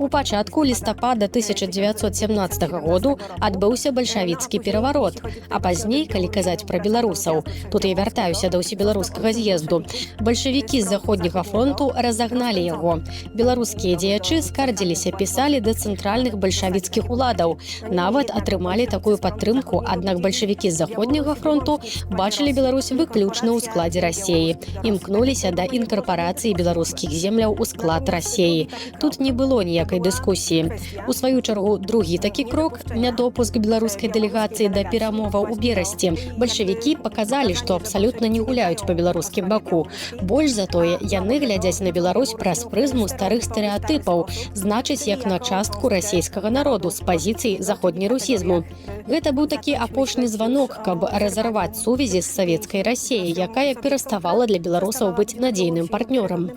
У пачатку лістапада 1917 году адбыўся бальшавіцкі пераварот, а пазней, калі казаць пра беларусаў, тут я вяртаюся да ўсебеларускага з'езду, бальшавікі з заходняга фронту разагналі яго. Беларускія дзеячы скардзіліся, пісалі да цэнтральных бальшавіцкіх уладаў, нават атрымалі такую падтрымку, аднак бальшавікі з заходняга фронту бачылі Беларусь выключна ў складзе Расеі, імкнуліся да інкарпарацыі беларускіх земляў у склад Расеі. Тут не было ніякай дыскусіі. У сваю чаргу, другі такі крок – нядопуск беларускай дэлегацыі да перамоваў у Берасці. Бальшавікі паказалі, што абсалютна не гуляюць па беларускім баку. Больш за тое, яны глядзяць на Беларусь праз прызму старых стэрэатыпаў, значыць, як на частку расейскага народу з пазіцый заходнерусізму. Гэта быў такі апошні званок, каб разарваць сувязі з савецкай Расеяй, якая пераставала для беларусаў быць надзейным партнёрам.